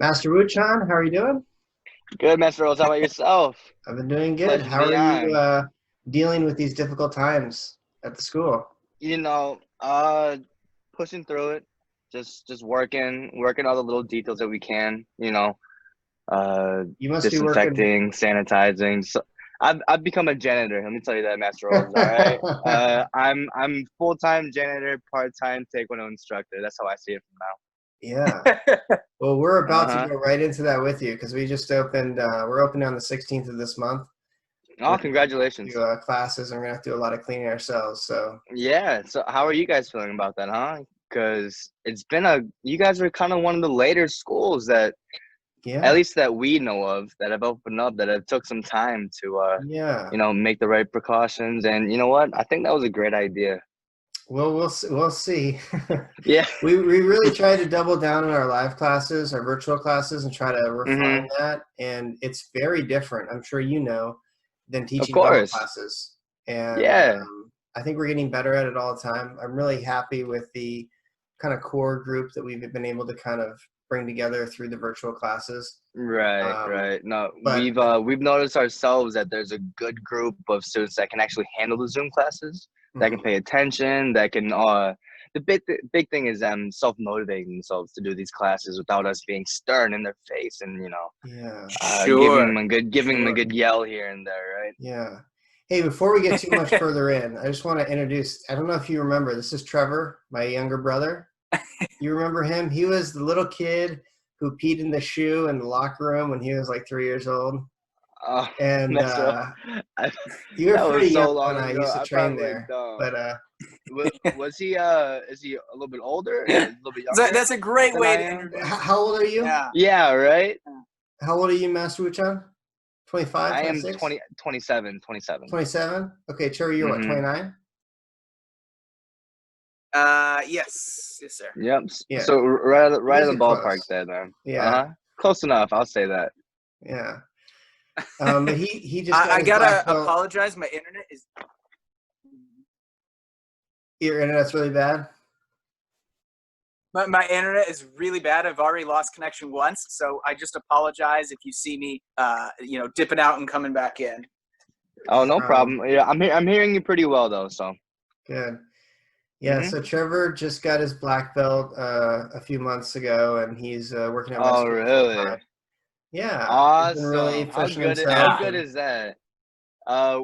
Master Wuchan, how are you doing? Good, Master Rose. How about yourself? I've been doing good. Pleasure to How be are you on. dealing with these difficult times at the school? You know, uh, Pushing through it. Just working all the little details that we can. Uh, You must be working. Disinfecting, sanitizing. So I've become a janitor. Let me tell you that, Master Rose. All right. I'm full-time janitor, part-time Taekwondo instructor. That's how I see it Yeah. from now. Well, we're about to Uh-huh. go right into that with you because we just opened. We're opening on the 16th of this month. Oh, We're going to congratulations. do classes, and we're going to have to do a lot of cleaning ourselves. So, Yeah. So how are you guys feeling about that, huh? Because you guys are kind of one of the later schools that at yeah, least that we know of that have opened up that have took some time to yeah. make the right precautions. And you know what, I think that was a great idea. Well, we'll see. Yeah. We really try to double down on our live classes, our virtual classes, and try to refine Hmm. that. And it's very different, I'm sure you know, than Of teaching double course. classes. And Yeah. I think we're getting better at it all the time. I'm really happy with the kind of core group that we've been able to kind of bring together through the virtual classes. Right, Um, right. No, but we've noticed ourselves that there's a good group of students that can actually handle the Zoom classes, that can mhm, pay attention, that can the big thing is them self-motivating themselves to do these classes without us being stern in their face and yeah, Sure, giving them a sure. good yell here and there, right? yeah. Hey, before we get too much further in, I just want to introduce, I don't know if you remember, this is Trevor, my younger brother. You remember him? He was the little kid who peed in the shoe in the locker room when he was like 3 years old. Oh, And that's so. I, you were that pretty was young so long when I ago. used to I train probably there. don't. But Was he? Is he a little bit older? A little bit younger That's a great than way I to am? introduce him. how old are you? Yeah. Yeah, right. How old are you, Master Wuchan? 25, I am 26, 27, 27. 27? Okay, Cherry, you're what, Mm-hmm. 29? Yes, yes, sir. Yep. Yeah, So you right guys in are the ballpark close. there, then. Uh Yeah, huh. Close enough. I'll say that. yeah. But he just got I his black gotta belt. apologize. My internet is Your internet's really bad. my internet is really bad. I've already lost connection once, so I just apologize if you see me, dipping out and coming back in. Oh, No no problem. problem. Yeah, I'm hearing you pretty well though. So. Good. Yeah, Mm-hmm. so Trevor just got his black belt a few months ago, and he's working at my Oh, school full really? time. Yeah, he's been really Awesome. pushing How himself, Yeah. good and is that?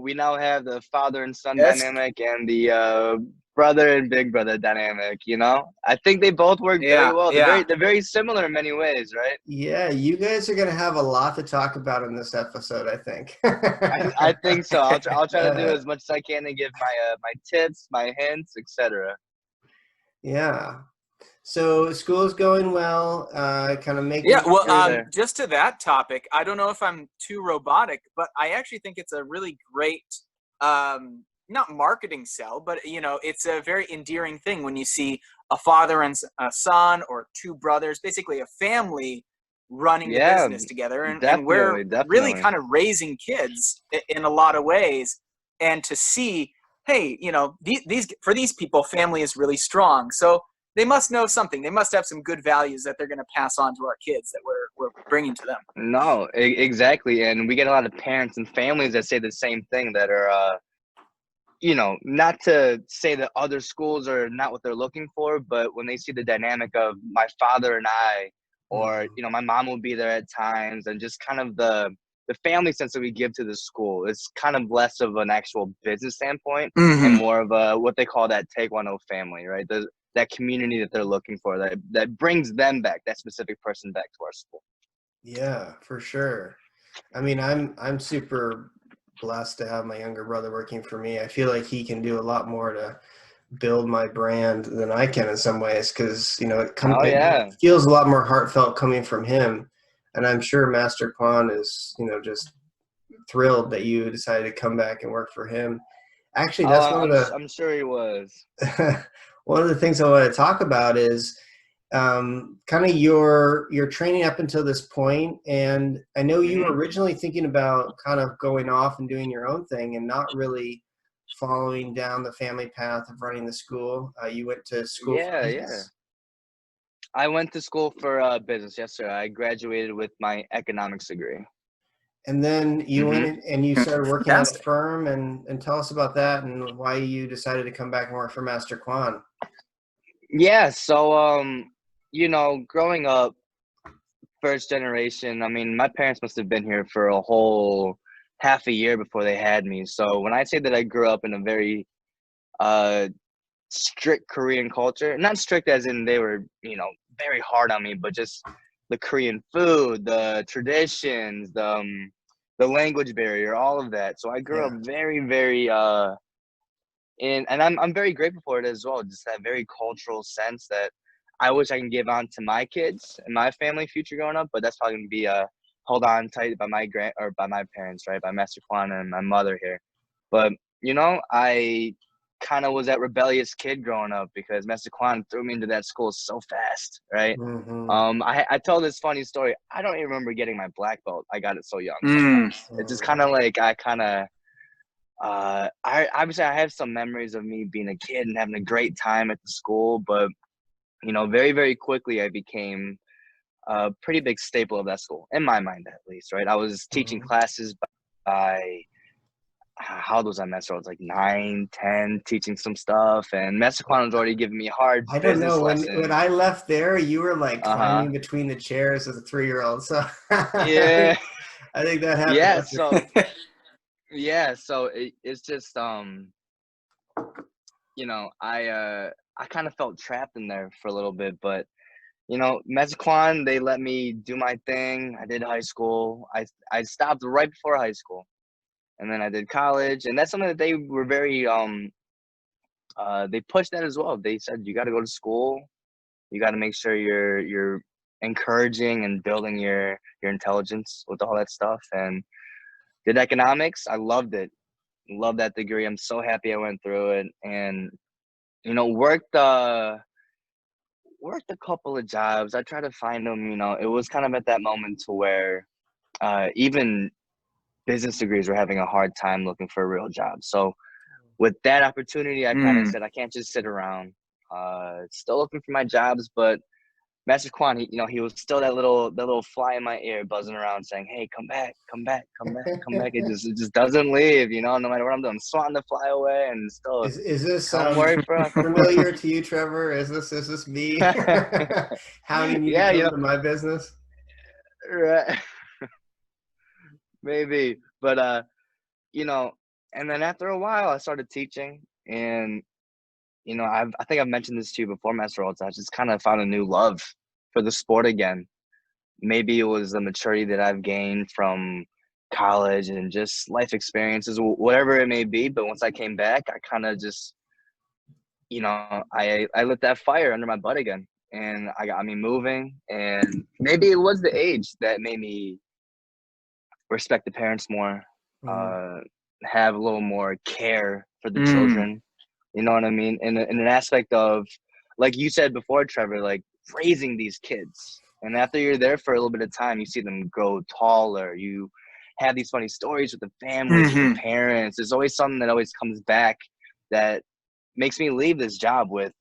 We now have the father and son Yes. dynamic and the brother and big brother dynamic, you know? I think they both work very Yeah. well. Yeah. They're very similar in many ways, right? yeah, you guys are gonna have a lot to talk about in this episode, I think. I think so. I'll try to do Uh, as much as I can to give my tips, my hints, etc. yeah. So school's going well. Kind of Yeah. making Well, sure that. There. just to that topic, I don't know if I'm too robotic, but I actually think it's a really great, not marketing sell, but it's a very endearing thing when you see a father and a son, or two brothers, basically a family running the Yeah, business together, and we're definitely, really definitely. kind of raising kids in a lot of ways. And to see, hey, these for these people, family is really strong, so they must know something. They must have some good values that they're going to pass on to our kids that we're bringing to them. No, exactly. And we get a lot of parents and families that say the same thing that are not to say that other schools are not what they're looking for, but when they see the dynamic of my father and I, or Mhm. my mom will be there at times, and just kind of the family sense that we give to the school, it's kind of less of an actual business standpoint and Mm-hmm. more of a what they call that Taekwondo family, right? That community that they're looking for, that brings them back, that specific person back to our school. Yeah, for sure. I mean, I'm super blessed to have my younger brother working for me. I feel like he can do a lot more to build my brand than I can in some ways because Oh it yeah. feels a lot more heartfelt coming from him, and I'm sure Master Kwon is just thrilled that you decided to come back and work for him. Actually, Oh, that's one of the I'm sure he was. one of the things I want to talk about is kind of your training up until this point. And I know you were Hmm. originally thinking about kind of going off and doing your own thing and not really following down the family path of running the school. You went to school for Yeah, yeah. business. I went to school for business. Yes, sir. I graduated with my economics degree. And then you went in and you started working at a Fantastic. firm, and tell us about that and why you decided to come back and work for Master Kwon. Yeah. So, growing up, first generation, I mean, my parents must have been here for a whole half a year before they had me. So when I say that I grew up in a very uh, strict Korean culture, not strict as in they were, very hard on me, but just the Korean food, the traditions, the language barrier, all of that. So I grew up Yeah. very, very and I'm very grateful for it as well. Just that very cultural sense that I wish I can give on to my kids and my family future growing up, but that's probably gonna be hold on tight by by my parents, right? By Master Kwan and my mother here. But I kind of was that rebellious kid growing up because Master Kwan threw me into that school so fast, right? Mm-hmm. I tell this funny story. I don't even remember getting my black belt. I got it so young. Mm. Sometimes it's just kind of like I kind of I obviously I have some memories of me being a kid and having a great time at the school, but very, very quickly I became a pretty big staple of that school, in my mind at least, right? I was teaching Mm-hmm. classes by how old was I, Master? I was like 9, 10, teaching some stuff, and Master Kwan was already giving me hard I don't business know. When lessons. I left there, you were like Uh-huh. climbing between the chairs as a 3-year-old. So Yeah. I think that happened Yeah, after. so it's just I kind of felt trapped in there for a little bit, but Mezquan, they let me do my thing. I did high school. I stopped right before high school, and then I did college, and that's something that they were very they pushed that as well. They said you got to go to school. You got to make sure you're encouraging and building your intelligence with all that stuff. And did economics. I loved it. Love that degree. I'm so happy I went through it, and worked a couple of jobs. I tried to find them. It was kind of at that moment to where even business degrees were having a hard time looking for a real job. So with that opportunity, I kind of Mm. said I can't just sit around. Still looking for my jobs, but Master Kwan, he was still that little fly in my ear, buzzing around, saying, "Hey, come back, come back, come back, come back." It just doesn't leave. No matter what I'm doing, I'm swatting to fly away, and still Is this come work for us. familiar to you, Trevor? Is this me hounding you to Yeah, come to my business? right. Maybe, but you know, and then after a while, I started teaching, and I think I've mentioned this to you before, Master Olds. I just kind of found a new love for the sport again. Maybe it was the maturity that I've gained from college and just life experiences, whatever it may be. But once I came back, I kind of just, I lit that fire under my butt again, and I got me moving. And maybe it was the age that made me respect the parents more, Mm. uh, have a little more care for the Mm. children. You know what I mean? In an aspect of, like you said before, Trevor, like raising these kids. And after you're there for a little bit of time, you see them grow taller. You have these funny stories with the families, with the Hmm. parents. There's always something that always comes back that makes me leave this job with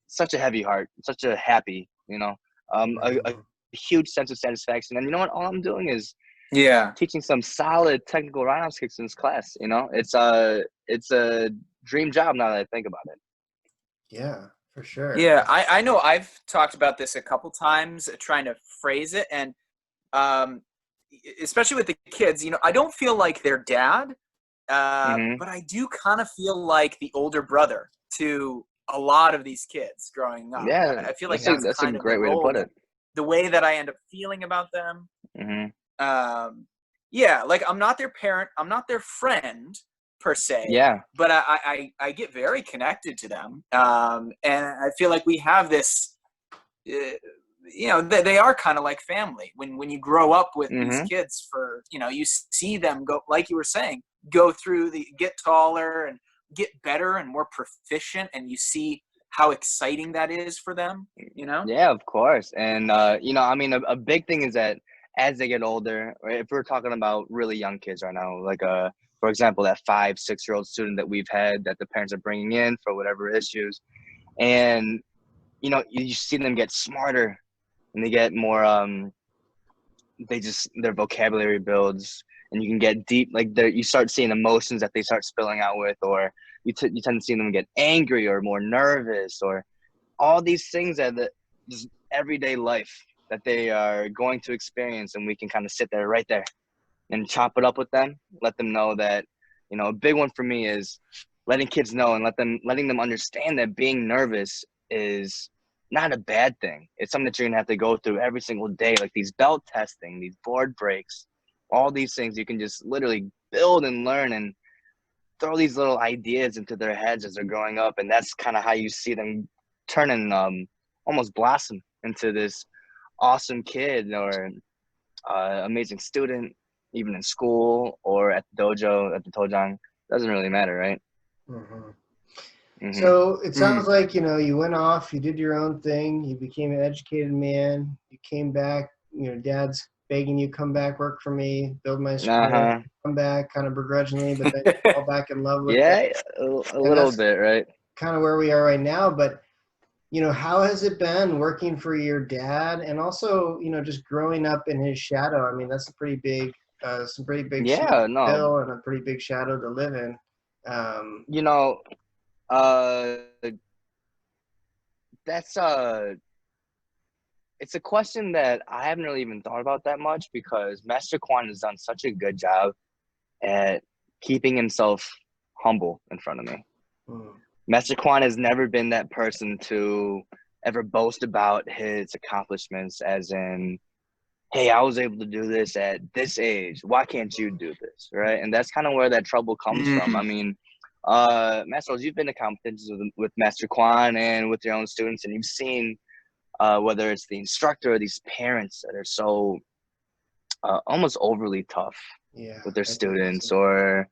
such a heavy heart, such a happy, a Mhm. huge sense of satisfaction. And you know what? All I'm doing is Yeah. teaching some solid technical roundhouse kicks in this class. It's a dream job now that I think about it. Yeah, for sure. Yeah. I know I've talked about this a couple times, trying to phrase it, and um, especially with the kids, I don't feel like their dad, Hmm. but I do kind of feel like the older brother to a lot of these kids growing up. Yeah, I feel like that's a that's that's a kind of the great way to role put that it. the way that I end up feeling about them. Hmm. Um, yeah, like I'm not their parent, I'm not their friend per se, Yeah. but I get very connected to them, and I feel like we have this. Uh, they are kind of like family when you grow up with these Hmm. kids for you see them go, like you were saying, go through the get taller and get better and more proficient, and you see how exciting that is for them. Yeah, of course. And I mean, a big thing is that as they get older, right, if we're talking about really young kids right now, like for example, that 5, 6-year-old student that we've had that the parents are bringing in for whatever issues, and you see them get smarter and they get more, their vocabulary builds, and you can get deep, like you start seeing emotions that they start spilling out with, or you tend to see them get angry or more nervous, or all these things that just everyday life that they are going to experience, and we can kind of sit there right there and chop it up with them, let them know that, a big one for me is letting kids know and letting them understand that being nervous is not a bad thing. It's something that you're gonna have to go through every single day, like these belt testing, these board breaks, all these things you can just literally build and learn and throw these little ideas into their heads as they're growing up, and that's kind of how you see them turn and almost blossom into this awesome kid or amazing student, even in school or at the dojo, at the tojang. Doesn't really matter, right? Mm-hmm. Mm-hmm. So it sounds like, you went off, you did your own thing, you became an educated man, you came back, dad's begging you, come back, work for me, build my school, come back kind of begrudgingly, but then you fall back in love with it. A little bit, right? Kind of where we are right now, but how has it been working for your dad, and also, just growing up in his shadow? I mean, that's a pretty big, some pretty big shoes to fill and a pretty big shadow to live in. That's it's a question that I haven't really even thought about that much, because Master Kwon has done such a good job at keeping himself humble in front of me. Master Kwon has never been that person to ever boast about his accomplishments, as in, hey, I was able to do this at this age. Why can't you do this, right? And that's kind of where that trouble comes from. I mean, Master, you've been to competitions with Master Kwon and with your own students, and you've seen whether it's the instructor or these parents that are so almost overly tough with their students, or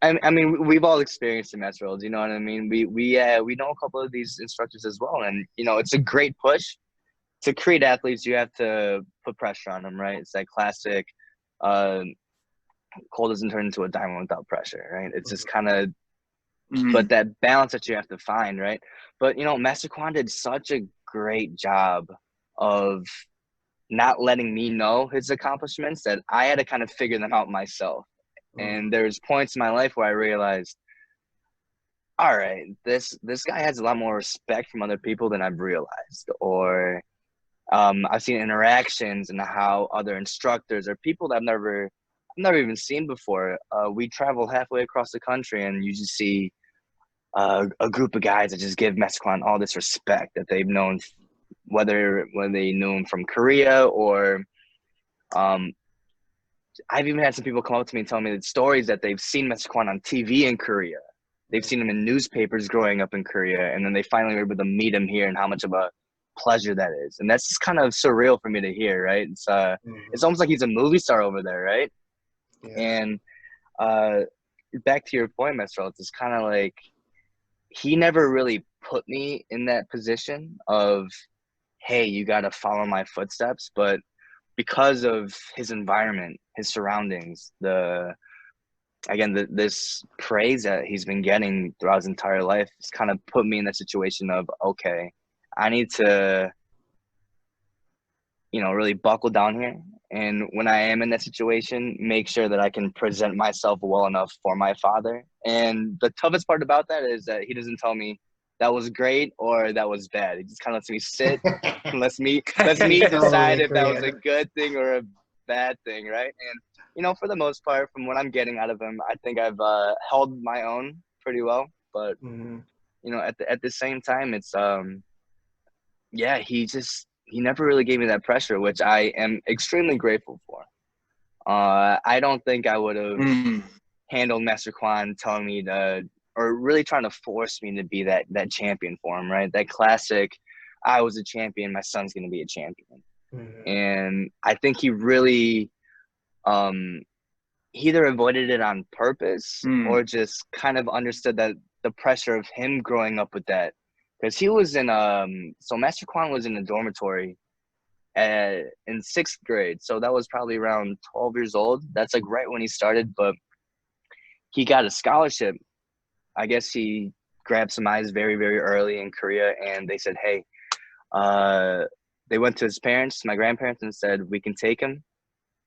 I mean, we've all experienced it, Master Rolls, you know what I mean? We know a couple of these instructors as well, and it's a great push. To create athletes, you have to put pressure on them, right? It's that classic coal doesn't turn into a diamond without pressure, right? It's just kind of, but that balance that you have to find, right? But, Master Kwon did such a great job of not letting me know his accomplishments that I had to kind of figure them out myself. And there's points in my life where I realized, all right, this guy has a lot more respect from other people than I've realized, or I've seen interactions and how other instructors or people that I've never even seen before. We travel halfway across the country, and you just see a group of guys that just give Master Kwon all this respect that they've known, whether they knew him from Korea or I've even had some people come up to me and tell me the stories that they've seen Master Kwon on TV in Korea. They've seen him in newspapers growing up in Korea, and then they finally were able to meet him here, and how much of a pleasure that is. And that's just kind of surreal for me to hear, right? It's almost like he's a movie star over there, right? And back to your point, Master, it's kind of like he never really put me in that position of, hey, you got to follow my footsteps. But because of his environment, his surroundings, this praise that he's been getting throughout his entire life, has kind of put me in that situation of, okay, I need to, really buckle down here. And when I am in that situation, make sure that I can present myself well enough for my father. And the toughest part about that is that he doesn't tell me that was great or that was bad. He just kind of lets me sit and lets me decide if that was a good thing or a bad thing, right? And for the most part, from what I'm getting out of him, I think I've held my own pretty well. But at the same time, it's he never really gave me that pressure, which I am extremely grateful for. I don't think I would have handled Master Kwon telling me to, or really trying to force me to be that champion for him, right? That classic, I was a champion, my son's going to be a champion. And I think he really he either avoided it on purpose or just kind of understood that the pressure of him growing up with that. Because he was in so Master Kwon was in a dormitory in 6th grade. So that was probably around 12 years old. That's like right when he started, but he got a scholarship. I guess he grabbed some eyes very, very early in Korea, and they said, hey, They went to his parents, my grandparents, and said, we can take him.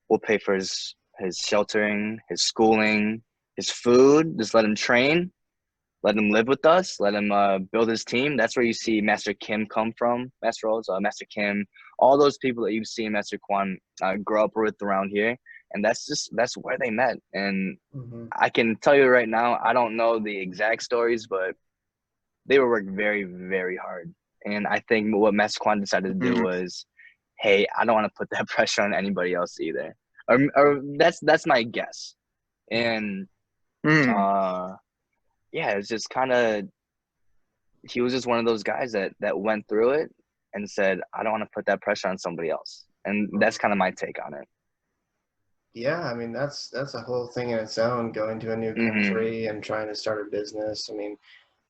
We'll pay for his sheltering, his schooling, his food. Just let him train. Let him live with us. Let him build his team. That's where you see Master Kim come from. Master Rose, Master Kim, all those people that you've seen Master Kwon grow up with around here. And that's where they met. And I can tell you right now, I don't know the exact stories, but they were working very, very hard. And I think what Master Kwon decided to do was, hey, I don't want to put that pressure on anybody else either. Or that's my guess. And yeah, it's just kind of, he was just one of those guys that went through it and said, I don't want to put that pressure on somebody else. And that's kind of my take on it. Yeah, I mean, that's a whole thing in its own, going to a new country and trying to start a business. I mean,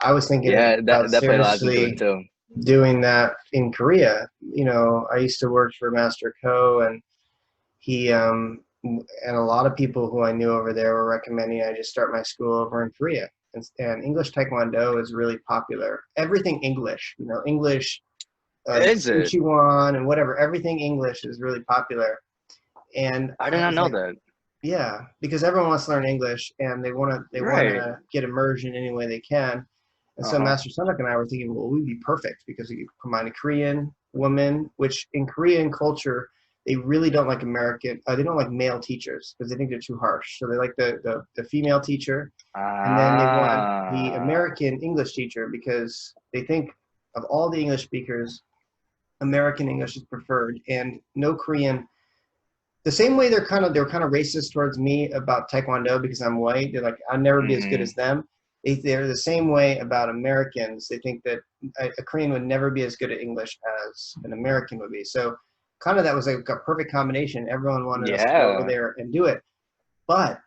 I was thinking about that played a lot into seriously it too. doing that in Korea. You know, I used to work for Master Ko, and he and a lot of people who I knew over there were recommending I just start my school over in Korea. And English Taekwondo is really popular. Everything English, you know, English, Is it? Ichiwan and whatever, everything English is really popular. And I did not know that. Yeah, because everyone wants to learn English, and they want to get immersion any way they can. And so Master Sunuk and I were thinking, well, we'd be perfect because we could combine a Korean woman, which in Korean culture, they really don't like they don't like male teachers because they think they're too harsh. So they like the female teacher, and then they want the American English teacher because they think of all the English speakers, American English is preferred, and no Korean. The same way they were kind of racist towards me about Taekwondo because I'm white. They're like, I'll never be as good as them. They're the same way about Americans. They think that a Korean would never be as good at English as an American would be. So kind of that was like a perfect combination. Everyone wanted us to go over there and do it. But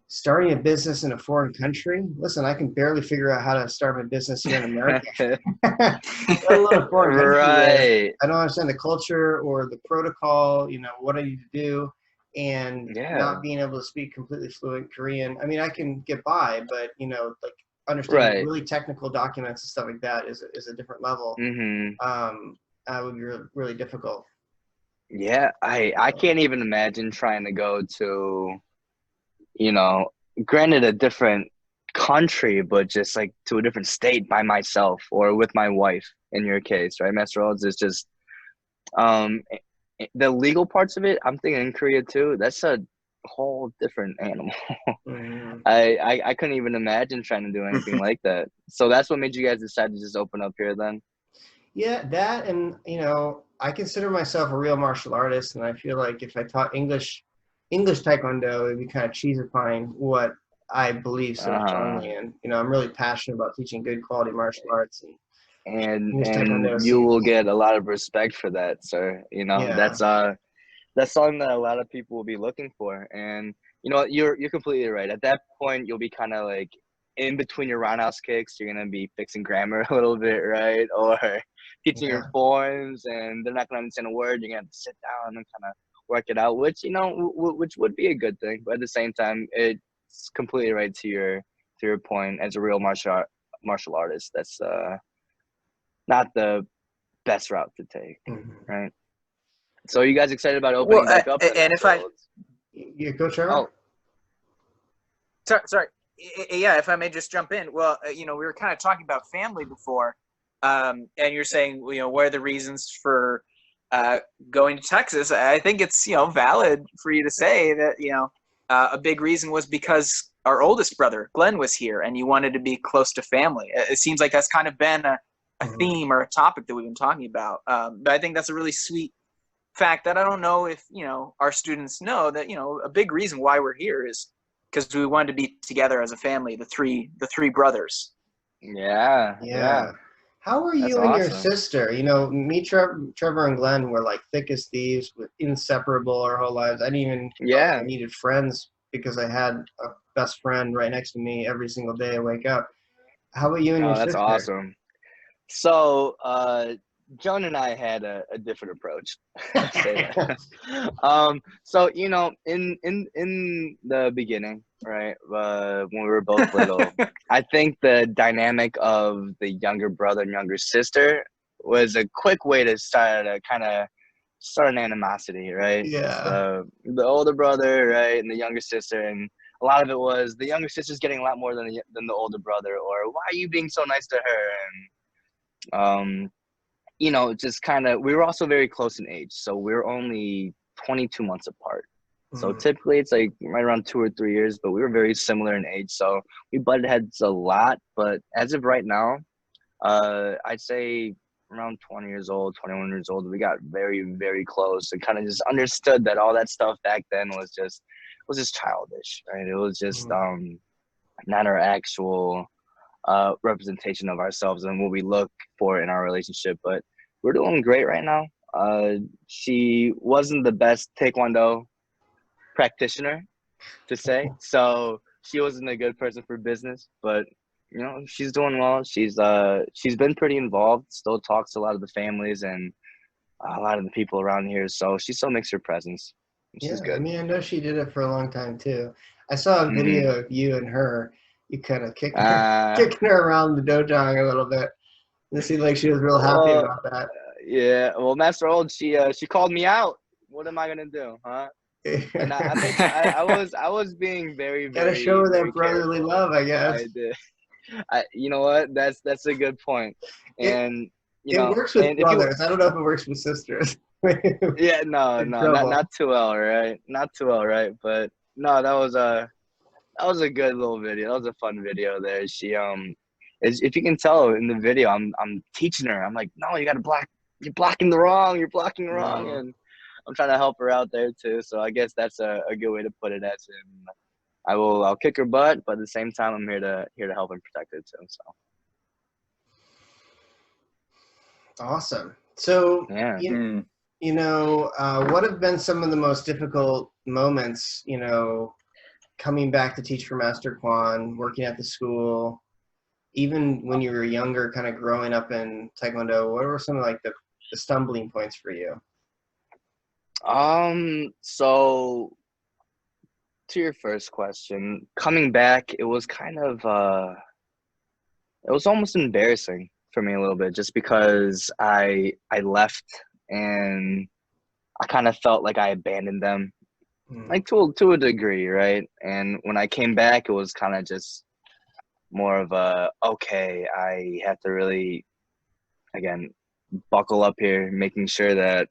starting a business in a foreign country, listen, I can barely figure out how to start my business here in America. Let alone a foreign country. Right. I don't understand the culture or the protocol, you know, what I need to do, and not being able to speak completely fluent Korean. I mean, I can get by, but, you know, like understanding really technical documents and stuff like that is a different level. Would be really difficult. Yeah, I can't even imagine trying to go to, you know, granted a different country, but just like to a different state by myself or with my wife in your case, right, Master Rhodes? It's just the legal parts of it, I'm thinking in Korea too, that's a whole different animal. I couldn't even imagine trying to do anything like that. So that's what made you guys decide to just open up here then? Yeah, that, and, you know, I consider myself a real martial artist, and I feel like if I taught English Taekwondo, it'd be kind of cheesifying what I believe so strongly in. You know, I'm really passionate about teaching good quality martial arts, and you will get a lot of respect for that, sir. You know, that's something that a lot of people will be looking for. And you know, you're completely right. At that point, you'll be kind of like in between your roundhouse kicks. You're gonna be fixing grammar a little bit, right? Or teaching your forms, and they're not gonna understand a word. You're gonna have to sit down and kind of work it out, which, you know, which would be a good thing. But at the same time, it's completely right to your point. As a real martial artist, that's not the best route to take, right? So, are you guys excited about opening back up? And you go, Trevor. Sorry. Yeah, if I may just jump in. Well, you know, we were kind of talking about family before, and you're saying, you know, what are the reasons for going to Texas? I think it's, you know, valid for you to say that, you know, a big reason was because our oldest brother, Glenn, was here, and you wanted to be close to family. It seems like that's kind of been a theme or a topic that we've been talking about. But I think that's a really sweet fact that I don't know if, you know, our students know that, you know, a big reason why we're here is because we wanted to be together as a family, the three brothers. Yeah. How were you and your sister? You know, me, Trevor, and Glenn were like thick as thieves, with inseparable our whole lives. I didn't even know I needed friends because I had a best friend right next to me every single day I wake up. How about you and your sister? That's awesome. So, Joan and I had a different approach. So, you know, in the beginning, right, when we were both little, I think the dynamic of the younger brother and younger sister was a quick way to start an animosity, right? Yeah. So the older brother, right, and the younger sister, and a lot of it was the younger sister's getting a lot more than the older brother, or why are you being so nice to her? And just kind of, we were also very close in age, so we were only 22 months apart. So typically it's like right around 2 or 3 years, but we were very similar in age, so we butted heads a lot. But as of right now, I'd say around 20 years old, 21 years old, we got very, very close and kind of just understood that all that stuff back then was just childish, right? It was just not our actual representation of ourselves and what we look for in our relationship. But we're doing great right now. She wasn't the best Taekwondo practitioner to say, so she wasn't a good person for business, but she's doing well. She's been pretty involved, still talks to a lot of the families and a lot of the people around here, so she still makes her presence, which Yeah, is I good. mean, I know she did it for a long time too. I saw a video of you and her. You kind of kicking her around the dojo a little bit. It seemed like she was real happy Well, about that. yeah. Well, Master Old, she called me out. What am I gonna do, huh? And I was being very, Gotta very, show her that very brotherly careful. love, I guess. I did. You know what? That's a good point. It And it works with and if you brothers. I don't know if it works with sisters. yeah, no, In no, not trouble. not too well, right? Not too well, right? But no, that was a good little video. That was a fun video there. She if you can tell in the video, I'm teaching her. I'm like, no, you gotta block. You're blocking wrong, Mm. and I'm trying to help her out there too. So I guess that's a good way to put it. As in, I'll kick her butt, but at the same time, I'm here to help and protect her too. So Awesome. So yeah. what have been some of the most difficult moments? Coming back to teach for Master Kwon, working at the school, even when you were younger, kind of growing up in Taekwondo. What were some of like the stumbling points for you? So to your first question, coming back, it was kind of it was almost embarrassing for me a little bit, just because I left and I kind of felt like I abandoned them, Mm. like to a degree, right? And when I came back, it was kind of just more of a, okay, I have to really, again, buckle up here, making sure that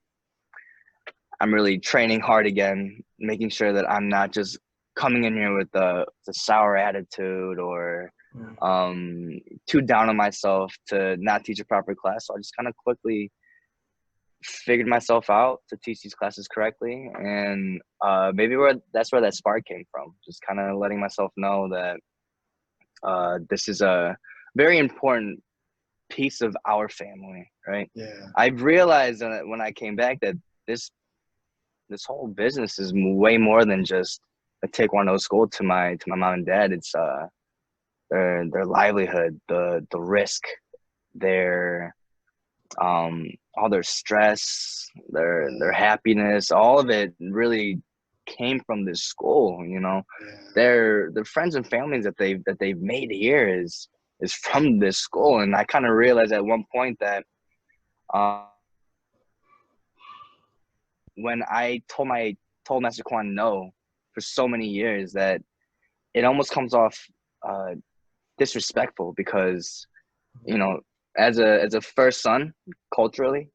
I'm really training hard again, making sure that I'm not just coming in here with the sour attitude or Mm. too down on myself to not teach a proper class. So I just kind of quickly figured myself out to teach these classes correctly, and maybe that's where that spark came from. Just kind of letting myself know that this is a very important piece of our family, right? Yeah. I've realized when I came back that this whole business is way more than just a Taekwondo school to my mom and dad. It's their livelihood, the risk, their all their stress, their happiness, all of it really came from this school. Yeah. Their friends and families that they've made here is from this school. And I kind of realized at one point that when I told Master Kwon no for so many years, that it almost comes off uh, disrespectful, because as a first son, culturally,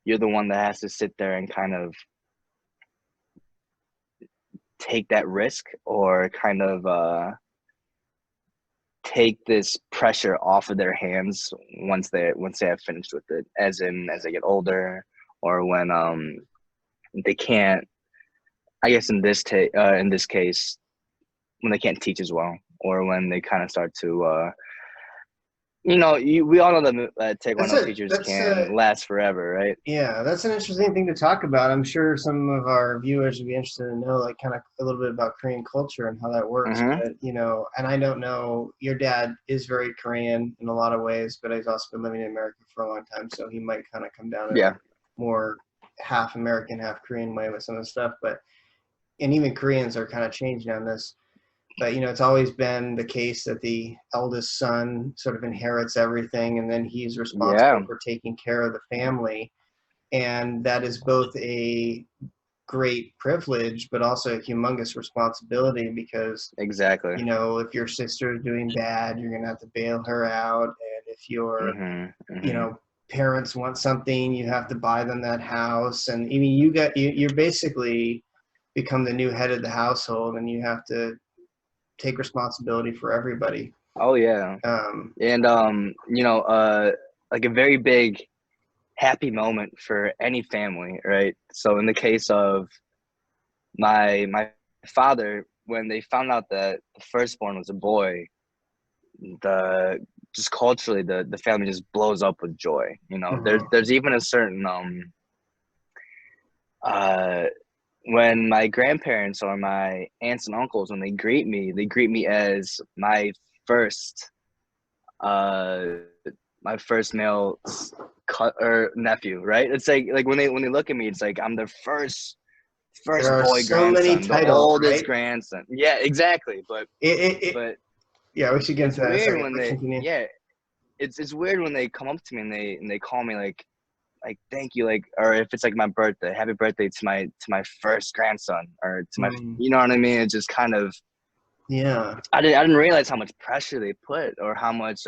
you're the one that has to sit there and kind of take that risk, or kind of take this pressure off of their hands once they have finished with it, as they get older, or when they can't, I guess in this case, when they can't teach as well, or when they kind of start to we all know that That's Taekwondo a teachers that's a can last forever, right? Yeah, that's an interesting thing to talk about. I'm sure some of our viewers would be interested to know, like, kind of a little bit about Korean culture and how that works. Mm-hmm. But, and I don't know, your dad is very Korean in a lot of ways, but he's also been living in America for a long time. So he might kind of come down in a Yeah. more half American, half Korean way with some of the stuff. And even Koreans are kind of changing on this. but it's always been the case that the eldest son sort of inherits everything, and then he's responsible Yeah, for taking care of the family. And that is both a great privilege, but also a humongous responsibility, because exactly. if your sister's doing bad, you're gonna have to bail her out, and if your Mhm. you Mhm. know parents want something, you have to buy them that house. And I mean, you're basically become the new head of the household, and you have to take responsibility for everybody. Oh yeah. um And like a very big happy moment for any family, right? So in the case of my father, when they found out that the firstborn was a boy, the just culturally the family just blows up with joy. mhm. There's even a certain uh when my grandparents or my aunts and uncles, when they greet me as first uh my first male cut or nephew, right? It's like when they look at me, it's like I'm their There first are boy so many grandson, the titles, oldest right? grandson. Yeah, exactly. It But Yeah, we should get it's into that in a weird second, when but they continue. yeah, it's weird when they come up to me and they call me like thank you, like, or if it's like my birthday, happy birthday to my first grandson, or to my, Mm, you know what I mean? It's just kind of, yeah. I didn't realize how much pressure they put, or how much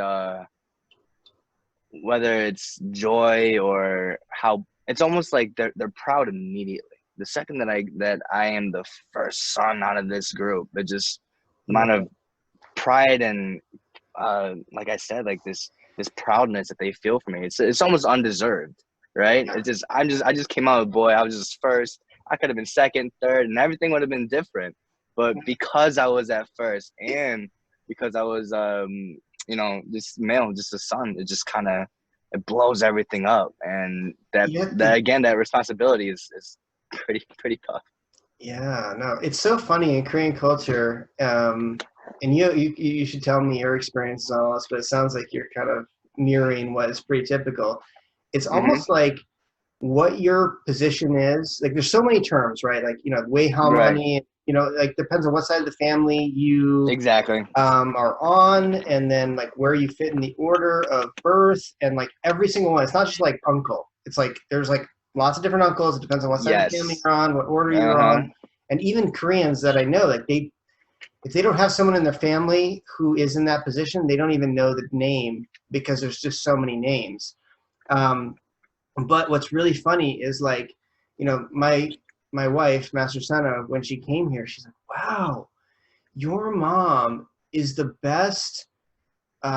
whether it's joy, or how it's almost like they're proud immediately the second that I am the first son out of this group. It just, the amount Yeah. of pride and like I said, like this proudness that they feel for me, it's almost undeserved, right? I just came out a boy. I was just first. I could have been second, third, and everything would have been different. But because I was at first, and because I was just male, just a son, it just kind of, it blows everything up. And You have that to, again, that responsibility is pretty tough. yeah, no, it's so funny in Korean culture. And you should tell me your experiences on all this, but it sounds like you're kind of mirroring what is pretty typical. It's Hmm. almost like what your position is. Like, there's so many terms, right? Like, way how Right. money, like depends on what side of the family you Exactly. are on, and then like where you fit in the order of birth, and like every single one. It's not just like uncle. It's like there's like lots of different uncles. It depends on what side of the family Yes. you're on, what order you're Uh-huh. on. And even Koreans that I know, like if they don't have someone in their family who is in that position, they don't even know the name, because there's just so many names. Um, but what's really funny is, like, my wife, Master Sana, when she came here, she's like, "Wow, your mom is the best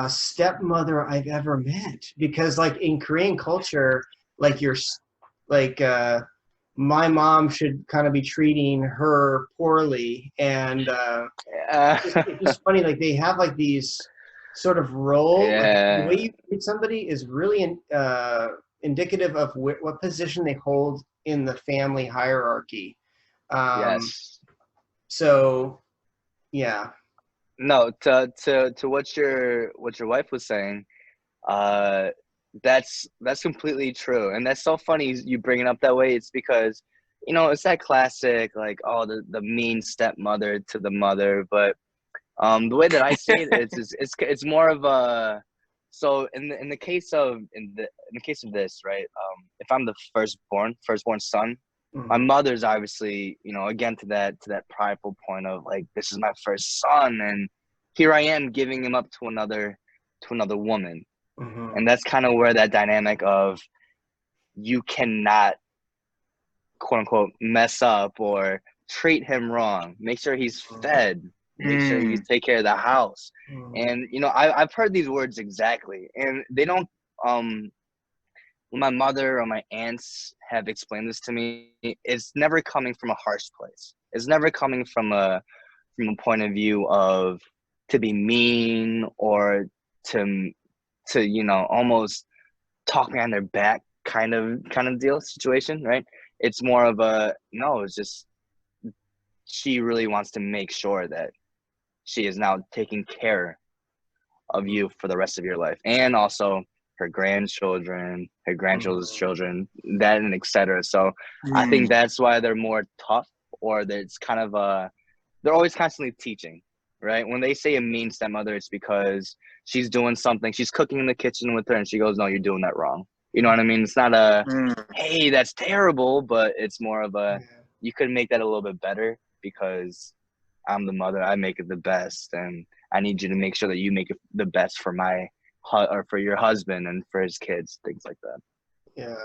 stepmother I've ever met." Because like in Korean culture, like like my mom should kind of be treating her poorly. And it's Uh, just funny, like they have like these sort of role, like the way yeah. you treat somebody is really indicative of what position they hold in the family hierarchy. um, Yes. so yeah. No, to what your wife was saying, uh that's completely true. And that's so funny you bring it up that way. It's because, it's that classic, like, oh, the mean stepmother to the mother. But the way that I see it, it's more of a, so in the case of in the case of this, right? If I'm the firstborn son, my Mhm. mother's obviously, again, to that prideful point of like, this is my first son, and here I am giving him up to another woman. Mhm. And that's kind of where that dynamic of, you cannot, quote unquote, mess up or treat him wrong. Make sure he's fed. Make sure you Mm. take care of the house. Mhm. And I've heard these words exactly, and they don't. When my mother or my aunts have explained this to me, it's never coming from a harsh place. It's never coming from a point of view of, to be mean, or to almost talk behind their back, kind of deal situation, right? It's more of a, no, it's just, she really wants to make sure that she is now taking care of you for the rest of your life, and also her grandchildren, her grandchildren's Mhm. children, that, and etc. So I think Mm. that's why they're more tough, or that it's kind of they're always constantly teaching, right? When they say a mean stepmother, it's because she's doing something. She's cooking in the kitchen with her, and she goes, "No, you're doing that wrong." You know what I mean? It's not a, "Hey, that's terrible," but it's more of a, "You could make that a little bit better because I'm the mother. I make it the best, and I need you to make sure that you make it the best for or for your husband and for his kids, things like that." Yeah.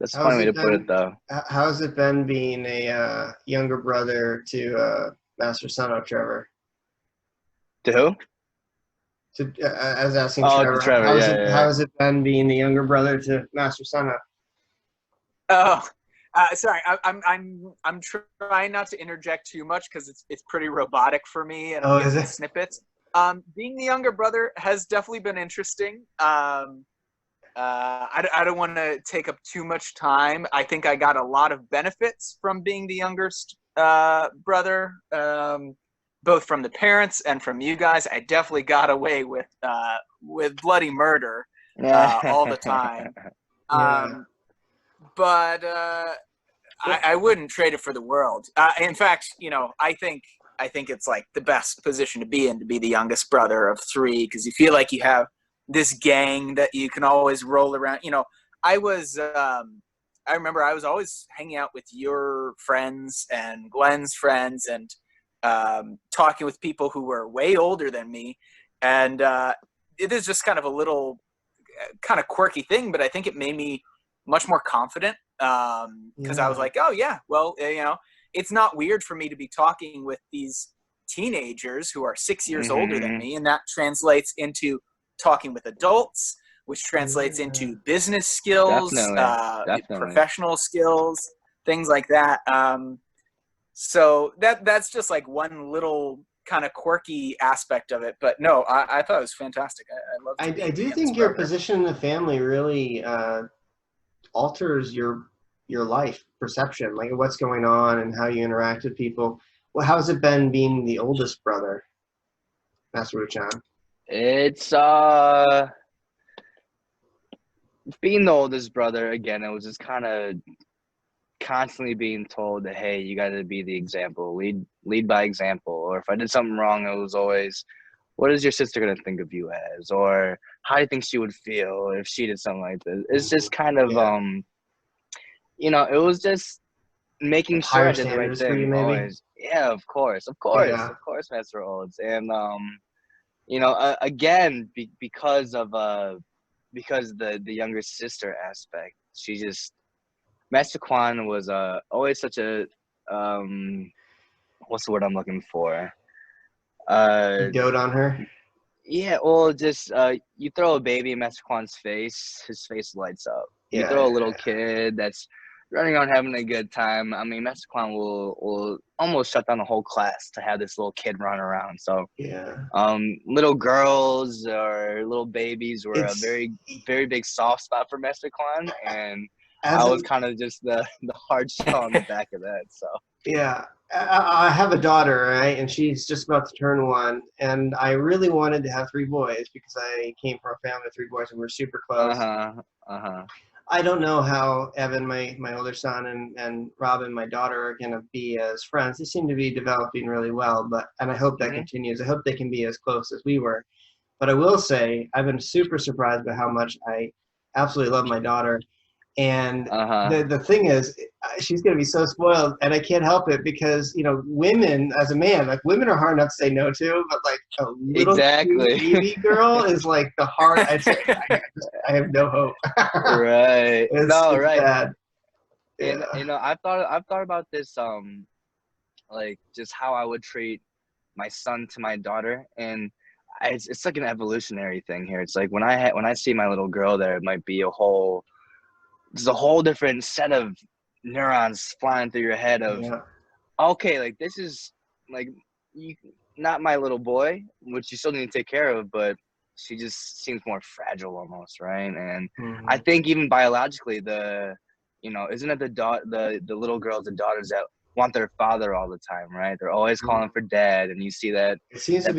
That's a funny way to put it, though. How's it been being a younger brother to Master Son of Trevor? To who? I was asking Trevor. To Trevor. How has it been being the younger brother to Master Son of? Oh, sorry. I'm trying not to interject too much because it's pretty robotic for me, and I'm getting snippets. Being the younger brother has definitely been interesting. I don't want to take up too much time. I think I got a lot of benefits from being the youngest brother, both from the parents and from you guys. I definitely got away with bloody murder all the time. But I wouldn't trade it for the world. In fact, I think it's like the best position to be in, to be the youngest brother of three, because you feel like you have this gang that you can always roll around. I remember I was always hanging out with your friends and Glenn's friends and talking with people who were way older than me. And it is just kind of a little kind of quirky thing, but I think it made me much more confident because I was like, oh yeah, well, it's not weird for me to be talking with these teenagers who are 6 years older than me, and that translates into talking with adults, which translates into business skills, Definitely. professional skills, things like that. So that's just like one little kind of quirky aspect of it. But no, I thought it was fantastic. I love. I do think your position in the family really alters your life perception, like what's going on and how you interact with people. Well, how's it been being the oldest brother, Master Ruchan? It's being the oldest brother again. It was just kind of constantly being told that, hey, you got to be the example, lead by example. Or if I did something wrong, it was always, what is your sister gonna think of you as? Or how do you think she would feel if she did something like this? It's just kind of it was just making sure I did the right thing. You, always. Yeah, of course, Master Olds. And again, because the younger sister aspect, she just, Master Kwon was always such a what's the word I'm looking for? You dote on her? Yeah, well, just you throw a baby in Master Kwon's face, his face lights up. You throw a little kid that's running around having a good time. I mean, Master Kwon will almost shut down the whole class to have this little kid run around. So little girls or little babies were a very, very big soft spot for Master Kwon, and I was kind of just the hard shell on the back of that. So I have a daughter, right, and she's just about to turn 1, and I really wanted to have 3 boys because I came from a family of 3 boys and we're super close. I don't know how Evan, my older son, and Robin, my daughter, are going to be as friends. They seem to be developing really well, and I hope that continues. I hope they can be as close as we were. But I will say I've been super surprised by how much I absolutely love my daughter. And the thing is, she's going to be so spoiled, and I can't help it because, women, as a man, like, women are hard enough to say no to, but like a little baby girl is like the hard. I have no hope. Right. It's bad. And I've thought about this like just how I would treat my son to my daughter, and it's like an evolutionary thing here. It's like when I see my little girl there, it might be there's a whole different set of neurons flying through your head of, okay, like, this is like not my little boy, which you still need to take care of, but she just seems more fragile almost, right? And I think even biologically, isn't it the little girls and daughters that want their father all the time, right? They're always calling for dad, and you see that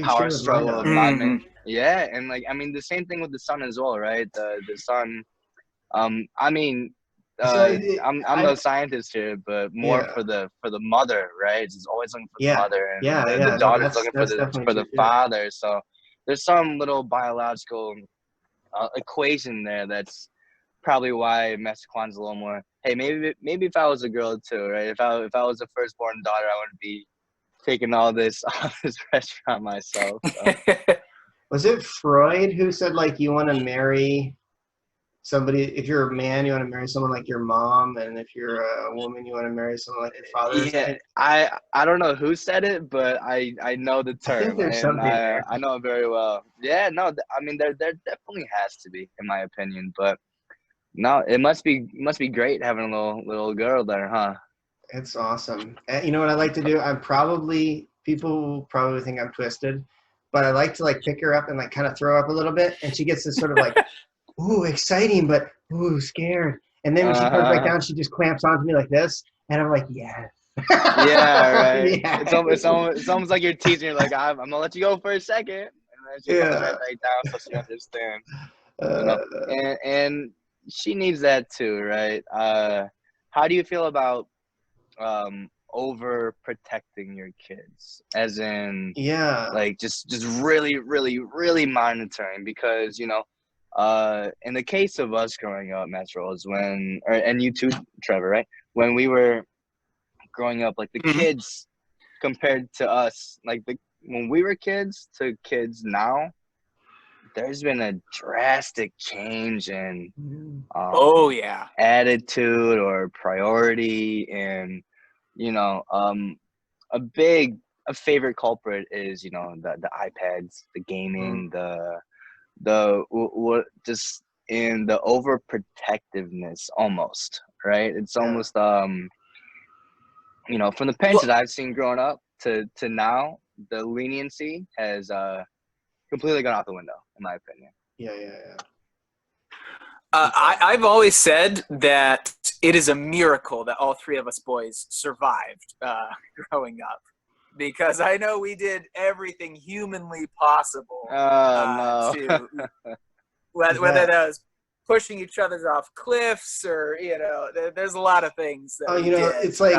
power struggle of bonding. Yeah, and like, I mean, the same thing with the son as well, right? The son. I mean, I'm no scientist here, but more for the mother, right? She's always looking for the mother, and the daughter's looking for the father. So there's some little biological equation there that's probably why Master Kwon's a little more. Hey, maybe if I was a girl too, right? If I was a firstborn daughter, I wouldn't be taking all this restaurant myself. So. Was it Freud who said like you want to marry somebody? If you're a man, you want to marry someone like your mom, and if you're a woman, you want to marry someone like your father. Yeah, I don't know who said it, but I know the term. I think there's something there. I know it very well. Yeah, no, I mean there definitely has to be, in my opinion, but no, it must be great having a little girl there, huh? It's awesome. You know what I like to do? People will probably think I'm twisted, but I like to like pick her up and like kind of throw up a little bit, and she gets this sort of like, ooh, exciting, but ooh, scared. And then when she comes back down, she just clamps onto me like this, and I'm like, yes. Yeah, right. Yeah. It's almost like you're teasing her, like I'm gonna let you go for a second, and then she comes right back down so she understands. You know? And she needs that too, right? How do you feel about overprotecting your kids, as in like just really monitoring? Because in the case of us growing up, Metro, is and you too, Trevor, right? When we were growing up, like the kids compared to us, like when we were kids to kids now, there's been a drastic change in attitude or priority, and a favorite culprit is the iPads, the gaming, just in the overprotectiveness almost, right? It's almost from the parents that I've seen growing up to now, the leniency has completely gone out the window, in my opinion. I've always said that it is a miracle that all three of us boys survived growing up, because I know we did everything humanly possible to whether that was pushing each other off cliffs or there's a lot of things that we did. It's like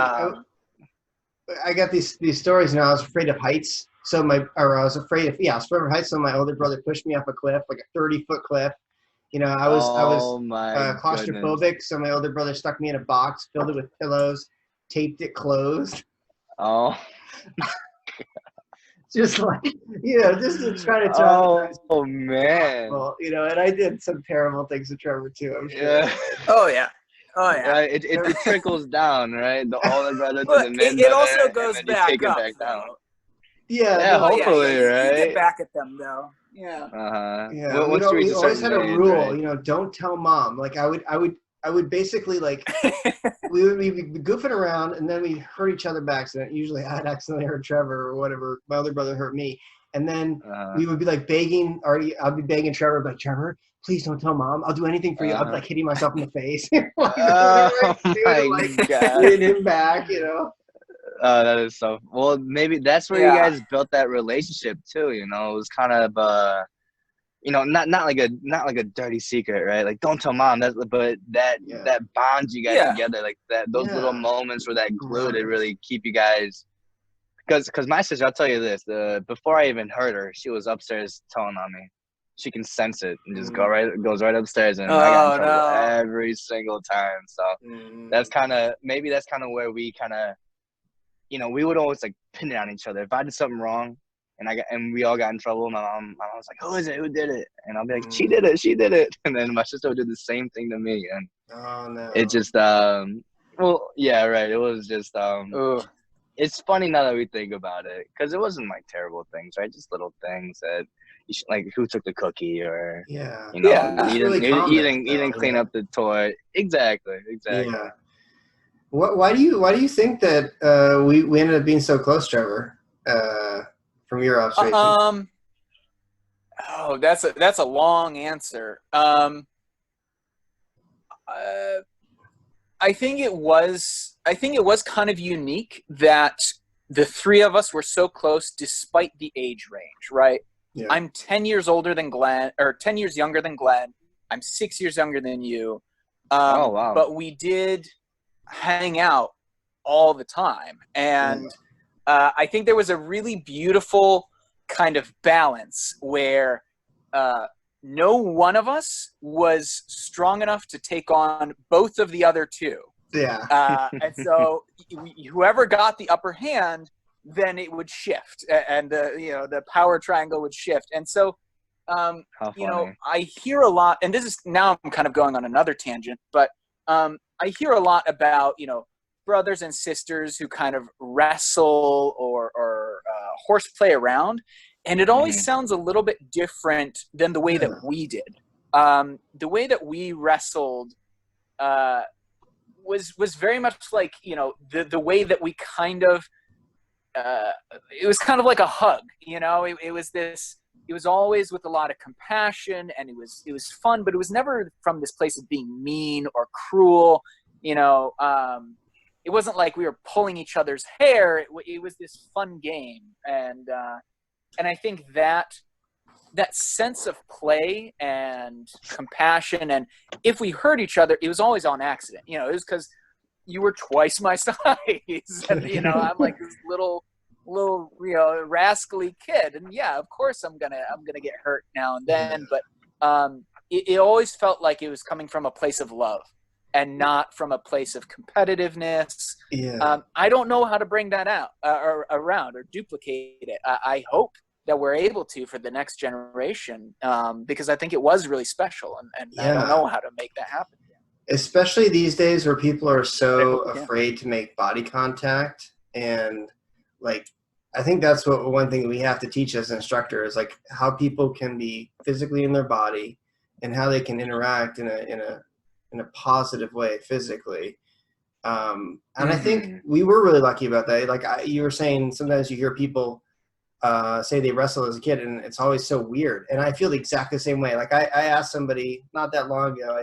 I got these stories now. I was afraid of heights. I was afraid of heights. So my older brother pushed me off a cliff, like a 30-foot cliff. I was claustrophobic. Goodness. So my older brother stuck me in a box, filled it with pillows, taped it closed. Oh. Just like, just to try to traumatize. Oh man. And I did some terrible things to Trevor too, I'm sure. Yeah. Oh yeah. Right, it trickles down, right? The older brother to the mid brother. It also goes back up. Back down. Yeah, hopefully, right? You get back at them though. Yeah. Yeah. We always had a rule, right? Don't tell mom. Like I would basically like we would be goofing around, and then we hurt each other by accident. Usually I'd accidentally hurt Trevor or whatever. My other brother hurt me. And then we would be like begging, I'll be begging Trevor, like, Trevor, please don't tell mom. I'll do anything for you. I'll be like hitting myself in the face. My God. Hitting him back, that is so well. Maybe that's where you guys built that relationship too. It was kind of not like a dirty secret, right? Like don't tell mom. That bonds you guys together, like that. Those little moments where that glue to really keep you guys. Because my sister, I'll tell you this: before I even heard her, she was upstairs telling on me. She can sense it and just goes right upstairs, and I got in trouble every single time. So that's kind of where we kind of, we would always like pin it on each other. If I did something wrong, and we all got in trouble, my mom was like, "Who is it? Who did it?" And I'll be like, "She did it," and then my sister would do the same thing to me, and it just It was just It's funny now that we think about it, because it wasn't like terrible things, right? Just little things that, like who took the cookie, or you didn't clean up the toy. Exactly. Yeah. Why do you think that we ended up being so close, Trevor? From your observation. That's a long answer. I think it was kind of unique that the three of us were so close despite the age range, right? Yeah. I'm 10 years older than Glenn, or 10 years younger than Glenn. I'm 6 years younger than you. Oh, wow. But we did hang out all the time. And I think there was a really beautiful kind of balance where no one of us was strong enough to take on both of the other two. Yeah. And so whoever got the upper hand, then it would shift, and the power triangle would shift. And so, I hear a lot, and this is, now I'm kind of going on another tangent, but I hear a lot about, brothers and sisters who kind of wrestle or horseplay around, and it always sounds a little bit different than the way that we did. The way that we wrestled was very much like, the way that we kind of, it was kind of like a hug, it was always with a lot of compassion, and it was fun, but it was never from this place of being mean or cruel. It wasn't like we were pulling each other's hair. It was this fun game. And I think that sense of play and compassion, and if we hurt each other, it was always on accident. It was because you were twice my size, and I'm like this little rascally kid, and yeah, of course I'm gonna get hurt now and then, but it always felt like it was coming from a place of love and not from a place of competitiveness. I don't know how to bring that out or around or duplicate it. I hope that we're able to for the next generation, because I think it was really special, and I don't know how to make that happen. Especially these days where people are so afraid to make body contact, and like, I think that's one thing we have to teach as instructors, like how people can be physically in their body and how they can interact in a positive way physically. And I think we were really lucky about that. Like you were saying, sometimes you hear people say they wrestled as a kid, and it's always so weird. And I feel the exact same way. Like I asked somebody not that long ago,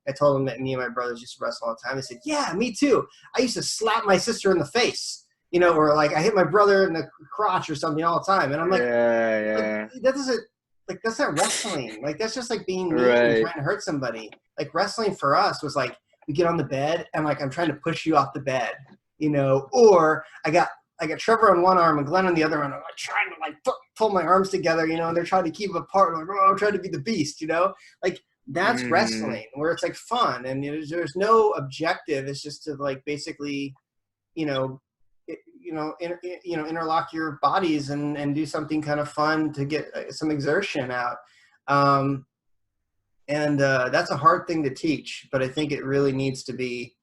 I told them that me and my brothers used to wrestle all the time. They said, yeah, me too. I used to slap my sister in the face, or like I hit my brother in the crotch or something all the time. And I'm like, that doesn't, like, that's not wrestling. Like, that's just like being mean and trying to hurt somebody. Like, wrestling for us was like, we get on the bed and like, I'm trying to push you off the bed, or I got Trevor on one arm and Glenn on the other arm. I'm like trying to like pull my arms together, and they're trying to keep them apart. I'm like, I'm trying to be the beast, like that's wrestling, where it's like fun and there's no objective. It's just to like basically, interlock your bodies and do something kind of fun to get some exertion out. And that's a hard thing to teach, but I think it really needs to be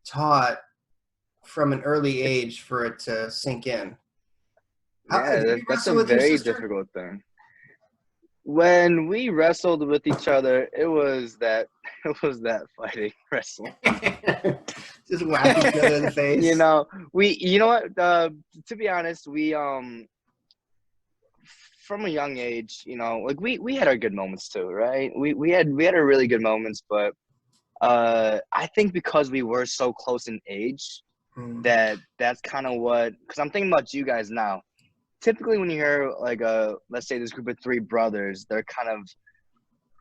taught from an early age for it to sink in. That's a very difficult thing. When we wrestled with each other, it was that fighting wrestling. Just whack each other in the face. To be honest, we from a young age, like we had our good moments too, right? We had our really good moments, but I think because we were so close in age, that's kind of because I'm thinking about you guys now. Typically when you hear like let's say this group of three brothers, they're kind of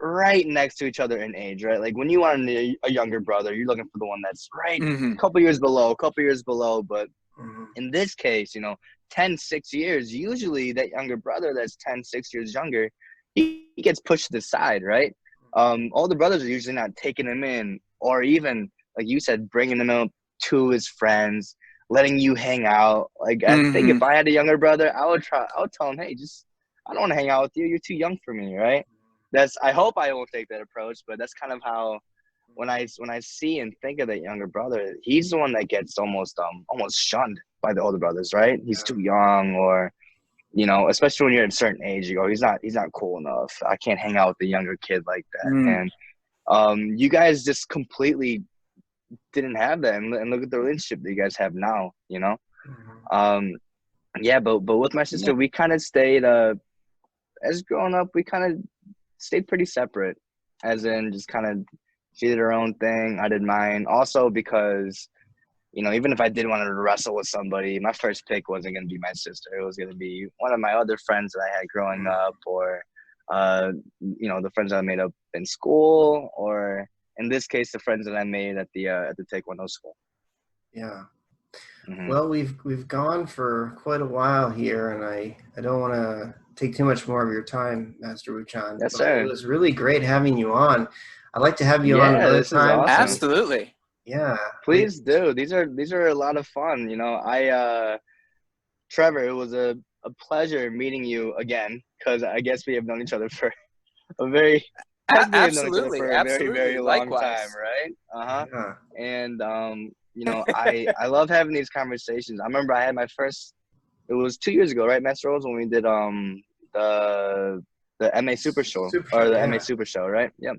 right next to each other in age, right? Like when you want a younger brother, you're looking for the one that's right a couple years below. But in this case, 10, 6 years, usually that younger brother that's 10, 6 years younger, he gets pushed to the side, right? All the brothers are usually not taking him in, or even, like you said, bringing him up to his friends, letting you hang out. Like, I think if I had a younger brother, I would tell him, hey, I don't want to hang out with you. You're too young for me, right? I hope I won't take that approach, but that's kind of how, when I see and think of that younger brother, he's the one that gets almost shunned by the older brothers, right? He's too young, or, especially when you're at a certain age, you go, he's not cool enough. I can't hang out with a younger kid like that. And you guys just completely didn't have that, and look at the relationship that you guys have now, but with my sister, we kind of stayed as growing up, we kind of stayed pretty separate, as in just kind of, she did her own thing, I did mine. Also because even if I did want to wrestle with somebody, my first pick wasn't going to be my sister. It was going to be one of my other friends that I had growing up, or the friends that I made up in school, or in this case, the friends that I made at the Taekwondo school. Yeah. Mm-hmm. Well, we've gone for quite a while here, and I don't want to take too much more of your time, Master Wuchan. Yes, but sir. it was really great having you on. I'd like to have you on Yeah, another this is time. awesome. Absolutely. Yeah. Please do. These are a lot of fun. You know, Trevor, it was a pleasure meeting you again, because I guess we have known each other for a very Absolutely. very, very long Likewise. time, right? Yeah. And you know, I love having these conversations. I remember I had my first. It was 2 years ago, right, Master Rose, when we did the MA Super Show MA Super Show, right? Yep.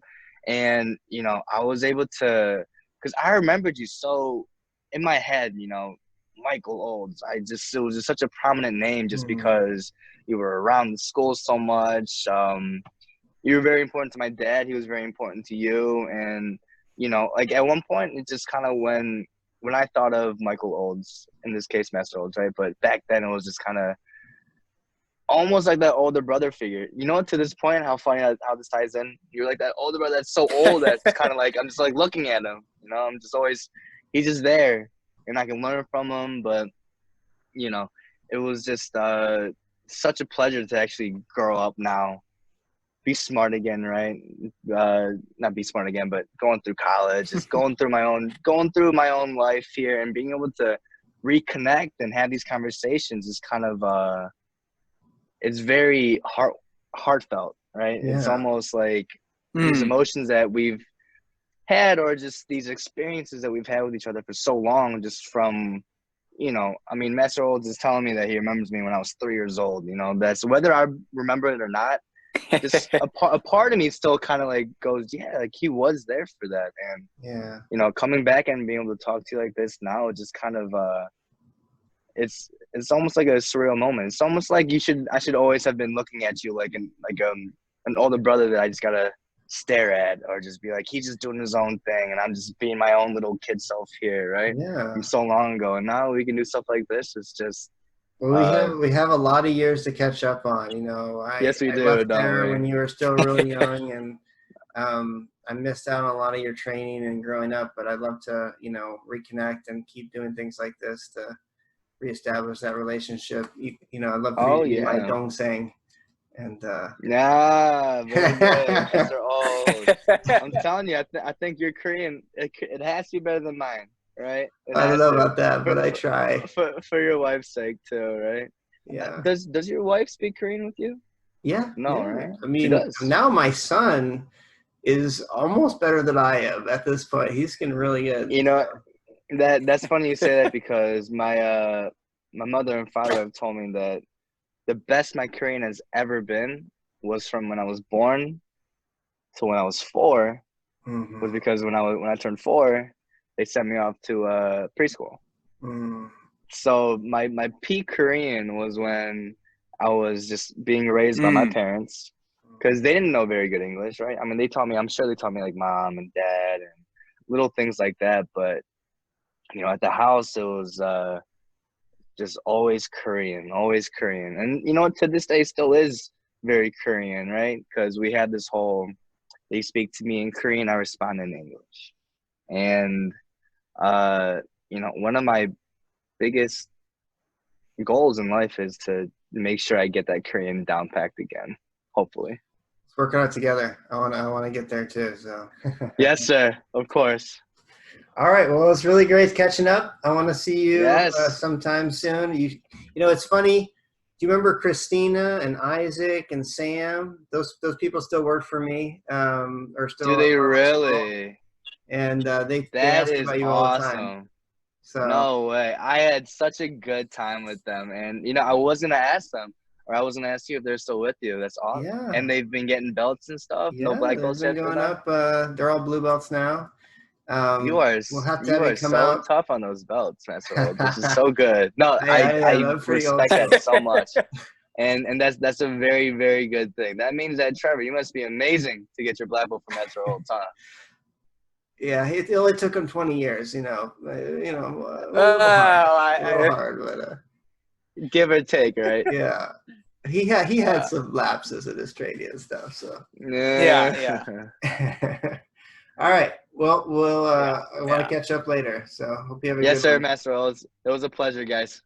And you know, I was able to, because I remembered you so in my head, you know, Michael Olds. It was just such a prominent name, just because you were around the school so much. You were very important to my dad. He was very important to you. And, you know, like at one point, it just kind of when I thought of Michael Olds, in this case, Master Olds, right? But back then it was just kind of almost like that older brother figure. You know, to this point, how funny how this ties in? You're like that older brother that's so old that's kind of like, I'm just like looking at him. You know, I'm just always, he's just there. And I can learn from him. But, you know, it was just such a pleasure to actually grow up now. Be smart again, right? Not be smart again, but going through college, just going through my own life here, and being able to reconnect and have these conversations is kind of it's very heartfelt, right? Yeah. It's almost like these emotions that we've had, or just these experiences that we've had with each other for so long, just from, you know, I mean, Master Olds is telling me that he remembers me when I was 3 years old. You know, that's whether I remember it or not. Just a part of me still kind of like goes, yeah, like he was there for that. And Yeah. you know, coming back and being able to talk to you like this now, it just kind of it's almost like a surreal moment. It's almost like I should always have been looking at you like an older brother that I just gotta stare at, or just be like, he's just doing his own thing and I'm just being my own little kid self here, right? Yeah. From so long ago, and now we can do stuff like this. It's just Well, we have a lot of years to catch up on. You know, yes, we I do, left don't there we? when you were still really young, and I missed out on a lot of your training and growing up. But I'd love to, you know, reconnect and keep doing things like this to reestablish that relationship. You know, I'd love for you to be my dongsang. And yeah, very good, Mr. Old. I'm telling you, I think your Korean, it has to be better than mine, right? I don't know about that, but I try. For your wife's sake too, right? Yeah. Does your wife speak Korean with you? Yeah. No, yeah. right? I mean, she does. Now my son is almost better than I am at this point. He's getting really good. You know, that's funny you say that, because my mother and father have told me that the best my Korean has ever been was from when I was born to when I was 4. Was because when I turned 4, they sent me off to preschool. So my peak Korean was when I was just being raised by my parents, because they didn't know very good English, right? I mean, I'm sure they taught me like mom and dad and little things like that. But, you know, at the house, it was just always Korean. And, you know, to this day still is very Korean, right? Because we had this whole, they speak to me in Korean, I respond in English. And, you know, one of my biggest goals in life is to make sure I get that Korean down packed again, hopefully. Let's work on it together. I want to get there too. So. Yes, sir. Of course. All right. Well, it's really great catching up. I want to see you sometime soon. You know, it's funny. Do you remember Christina and Isaac and Sam? Those people still work for me. Or still. Do they really? And they that ask is about you awesome. all the time. So. No way. I had such a good time with them. And, you know, I was going to ask them, or I was going to ask you if they're still with you. That's awesome. Yeah. And they've been getting belts and stuff. Yeah, no black belts yet for them? Up. They're all blue belts now. You are so tough on those belts, Master Old, which is so good. No, I respect that so much. And that's a very, very good thing. That means that, Trevor, you must be amazing to get your black belt from Master Old, huh? Yeah, it only took him 20 years, you know. A little hard, but give or take, right? Yeah, he had some lapses in his training and stuff. So yeah. All right, Well, I want Yeah. to catch up later. So hope you have a Yes, good sir, one. Master. It was a pleasure, guys.